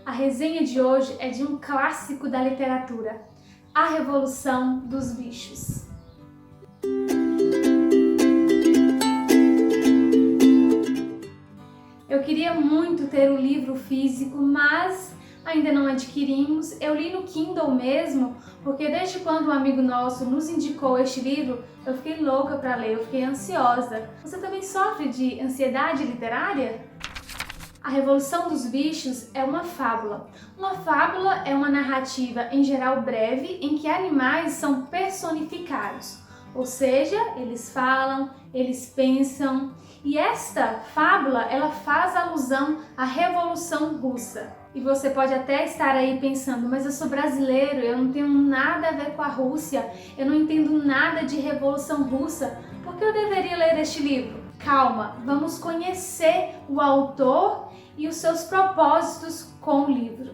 A resenha de hoje é de um clássico da literatura, A Revolução dos Bichos. Eu queria muito ter o livro físico, mas ainda não adquirimos. Eu li no Kindle mesmo, porque desde quando um amigo nosso nos indicou este livro, eu fiquei louca para ler, eu fiquei ansiosa. Você também sofre de ansiedade literária? A Revolução dos Bichos é uma fábula. Uma fábula é uma narrativa, em geral breve, em que animais são personificados. Ou seja, eles falam, eles pensam. E esta fábula, ela faz alusão à Revolução Russa. E você pode até estar aí pensando, mas eu sou brasileiro, eu não tenho nada a ver com a Rússia, eu não entendo nada de Revolução Russa, por que eu deveria ler este livro? Calma, vamos conhecer o autor e os seus propósitos com o livro.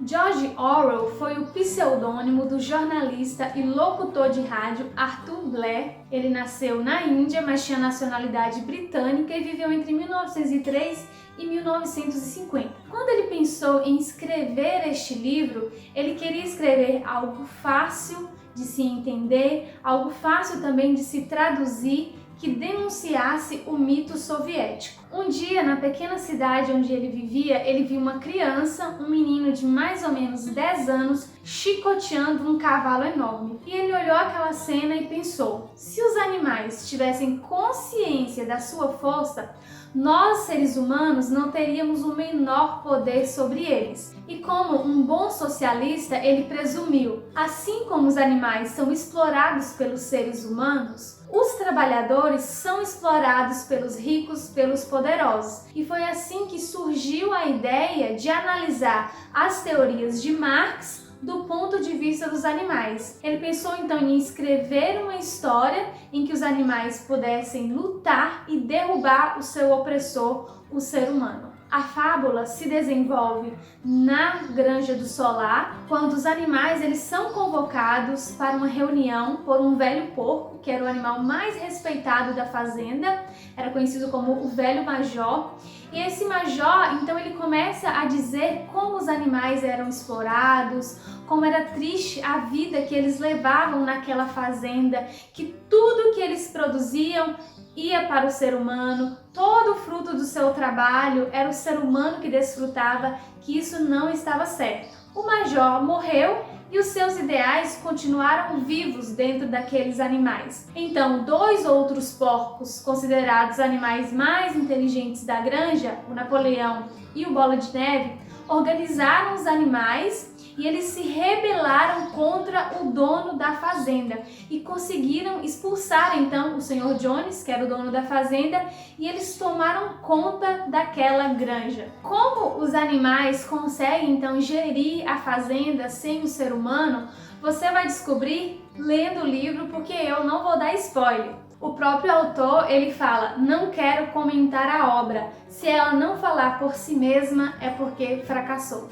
George Orwell foi o pseudônimo do jornalista e locutor de rádio Arthur Blair. Ele nasceu na Índia, mas tinha nacionalidade britânica e viveu entre 1903 e 1950. Quando ele pensou em escrever este livro, ele queria escrever algo fácil de se entender, algo fácil também de se traduzir, que denunciasse o mito soviético. Um dia, na pequena cidade onde ele vivia, ele viu uma criança, um menino de mais ou menos 10 anos, chicoteando um cavalo enorme. E ele olhou aquela cena e pensou: se os animais tivessem consciência da sua força, nós, seres humanos, não teríamos o menor poder sobre eles. E como um bom socialista, ele presumiu: assim como os animais são explorados pelos seres humanos, os trabalhadores são explorados pelos ricos, pelos poderosos. E foi assim que surgiu a ideia de analisar as teorias de Marx do ponto de vista dos animais. Ele pensou então em escrever uma história em que os animais pudessem lutar e derrubar o seu opressor, o ser humano. A fábula se desenvolve na Granja do Solar, quando os animais eles são convocados para uma reunião por um velho porco, que era o animal mais respeitado da fazenda, era conhecido como o Velho Major. E esse major, então, ele começa a dizer como os animais eram explorados, como era triste a vida que eles levavam naquela fazenda, que tudo que eles produziam ia para o ser humano, todo o fruto do seu trabalho era o ser humano que desfrutava, que isso não estava certo. O major morreu e os seus ideais continuaram vivos dentro daqueles animais. Então, dois outros porcos, considerados animais mais inteligentes da granja, o Napoleão e o Bola de Neve, organizaram os animais e eles se rebelaram contra o dono da fazenda e conseguiram expulsar então o Sr. Jones, que era o dono da fazenda, e eles tomaram conta daquela granja. Como os animais conseguem então gerir a fazenda sem o ser humano, você vai descobrir lendo o livro, porque eu não vou dar spoiler. O próprio autor, ele fala: não quero comentar a obra, se ela não falar por si mesma é porque fracassou.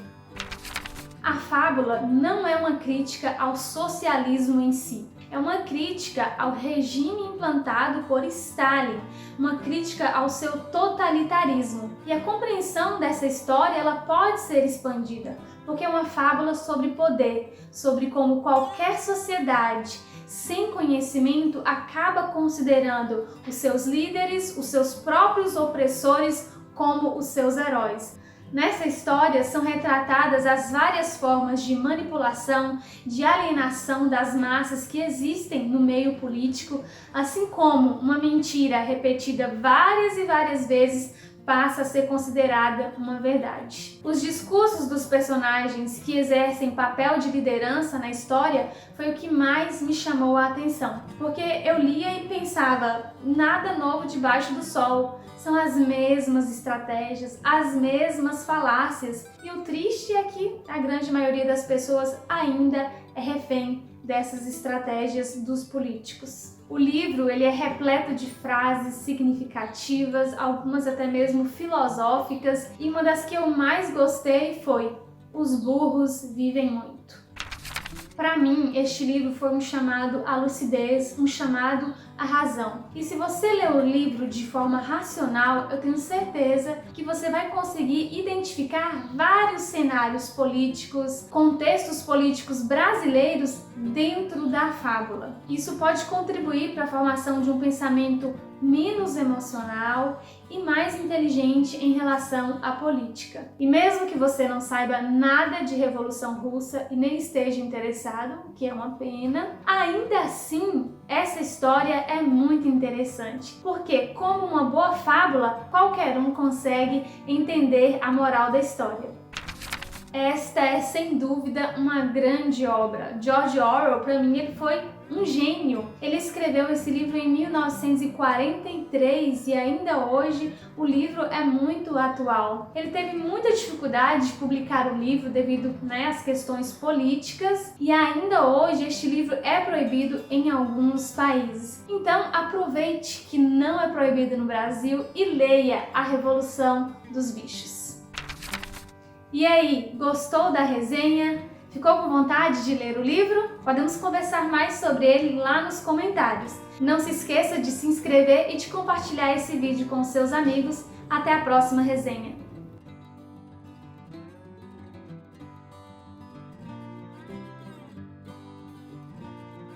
A fábula não é uma crítica ao socialismo em si, é uma crítica ao regime implantado por Stalin, uma crítica ao seu totalitarismo. E a compreensão dessa história ela pode ser expandida, porque é uma fábula sobre poder, sobre como qualquer sociedade sem conhecimento acaba considerando os seus líderes, os seus próprios opressores como os seus heróis. Nessa história são retratadas as várias formas de manipulação, de alienação das massas que existem no meio político, assim como uma mentira repetida várias e várias vezes passa a ser considerada uma verdade. Os discursos dos personagens que exercem papel de liderança na história foi o que mais me chamou a atenção, porque eu lia e pensava: nada novo debaixo do sol. São as mesmas estratégias, as mesmas falácias. E o triste é que a grande maioria das pessoas ainda é refém dessas estratégias dos políticos. O livro ele é repleto de frases significativas, algumas até mesmo filosóficas, e uma das que eu mais gostei foi: os burros vivem muito. Para mim, este livro foi um chamado à lucidez, um chamado a razão. E se você ler o livro de forma racional, eu tenho certeza que você vai conseguir identificar vários cenários políticos, contextos políticos brasileiros dentro da fábula. Isso pode contribuir para a formação de um pensamento menos emocional e mais inteligente em relação à política. E mesmo que você não saiba nada de Revolução Russa e nem esteja interessado, o que é uma pena, ainda assim, essa história é muito interessante, porque como uma boa fábula, qualquer um consegue entender a moral da história. Esta é, sem dúvida, uma grande obra. George Orwell, para mim, ele foi um gênio. Ele escreveu esse livro em 1943 e ainda hoje o livro é muito atual. Ele teve muita dificuldade de publicar o livro devido às questões políticas e ainda hoje este livro é proibido em alguns países. Então aproveite que não é proibido no Brasil e leia A Revolução dos Bichos. E aí, gostou da resenha? Ficou com vontade de ler o livro? Podemos conversar mais sobre ele lá nos comentários. Não se esqueça de se inscrever e de compartilhar esse vídeo com seus amigos. Até a próxima resenha!